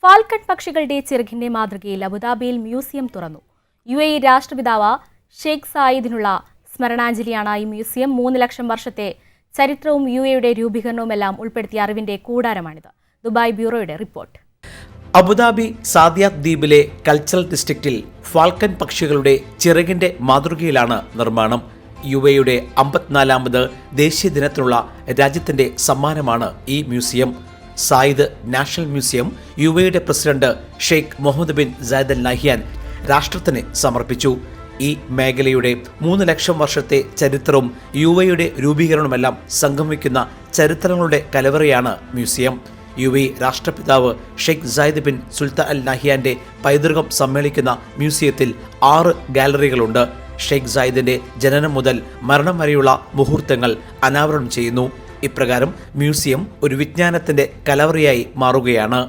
Falcon പക്ഷികളുടെ ചിറകിന്റെ മാതൃകയിൽ അബുദാബിയിൽ മ്യൂസിയം തുറന്നു. UAE രാഷ്ട്രപിതാവ് ഷെയ്ഖ് സായിദിനുള്ള സ്മരണാഞ്ജലിയാണ് ഈ മ്യൂസിയം. 3 ലക്ഷം വർഷത്തെ ചരിത്രവും UAEയുടെ രൂപീകരണവുമെല്ലാം ഉൾപ്പെടുത്തിയ അറിവിന്റെ കൂടാരമാണിത്. ദുബായ് ബ്യൂറോയുടെ റിപ്പോർട്ട്. അബുദാബി സാദിയാത്ത് ദ്വീപിലെ കൾച്ചറൽ ഡിസ്ട്രിക്റ്റിൽ ഫാൽക്കൺ പക്ഷികളുടെ ചിറകിന്റെ മാതൃകയിലാണ് നിർമ്മാണം. UAEയുടെ 54ാമത് ദേശീയ ദിനത്തിനുള്ള രാജ്യത്തിന്റെ സമ്മാനമാണ് ഈ മ്യൂസിയം. സായിദ് നാഷണൽ മ്യൂസിയം UAEയുടെ president Sheikh Mohamed bin Zayed Al Nahyan രാഷ്ട്രത്തിന് സമർപ്പിച്ചു. ഈ മേഖലയുടെ 3 ലക്ഷം വർഷത്തെ ചരിത്രവും UAEയുടെ രൂപീകരണവുമെല്ലാം സംഗമിക്കുന്ന ചരിത്രങ്ങളുടെ കലവറയാണ് മ്യൂസിയം. UAE രാഷ്ട്രപിതാവ് ഷെയ്ഖ് സായിദ് ബിൻ സുൽത്താൻ അൽ നഹ്യാന്റെ പൈതൃകം സമ്മേളിക്കുന്ന മ്യൂസിയത്തിൽ 6 ഗാലറികളുണ്ട്. ഷെയ്ഖ് സായിദിന്റെ ജനനം മുതൽ മരണം വരെയുള്ള മുഹൂർത്തങ്ങൾ അനാവരണം ചെയ്യുന്നു. ഇപ്രകാരം മ്യൂസിയം ഒരു വിജ്ഞാനത്തിന്റെ കലവറയായി മാറുകയാണ്.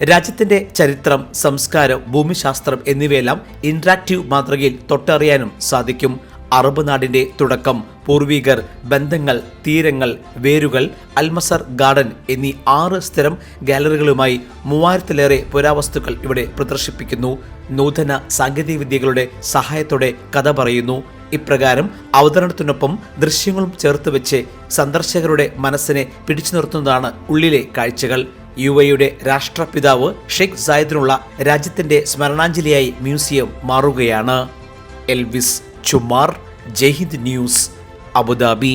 രാജ്യത്തിന്റെ ചരിത്രം, സംസ്കാരം, ഭൂമിശാസ്ത്രം എന്നിവയെല്ലാം ഇന്ററാക്റ്റീവ് മാതൃകയിൽ തൊട്ടറിയാനും സാധിക്കും. അറബ് നാടിന്റെ തുടക്കം, പൂർവികർ, ബന്ധങ്ങൾ, തീരങ്ങൾ, വേരുകൾ, അൽമസർ ഗാർഡൻ എന്നീ 6 സ്ഥിരം ഗാലറികളുമായി 3000-ലേറെ പുരാവസ്തുക്കൾ ഇവിടെ പ്രദർശിപ്പിക്കുന്നു. നൂതന സാങ്കേതിക വിദ്യകളുടെ സഹായത്തോടെ കഥ പറയുന്നു. ഇപ്രകാരം അവതരണത്തിനൊപ്പം ദൃശ്യങ്ങളും ചേർത്ത് വെച്ച് സന്ദർശകരുടെ മനസ്സിനെ പിടിച്ചു നിർത്തുന്നതാണ് ഉള്ളിലെ കാഴ്ചകൾ. UAEയുടെ രാഷ്ട്രപിതാവ് ഷെയ്ഖ് സായിദിനുള്ള രാജ്യത്തിന്റെ സ്മരണാഞ്ജലിയായി മ്യൂസിയം മാറുകയാണ്. Elvis Chummar, Jaihind News, Abu Dhabi.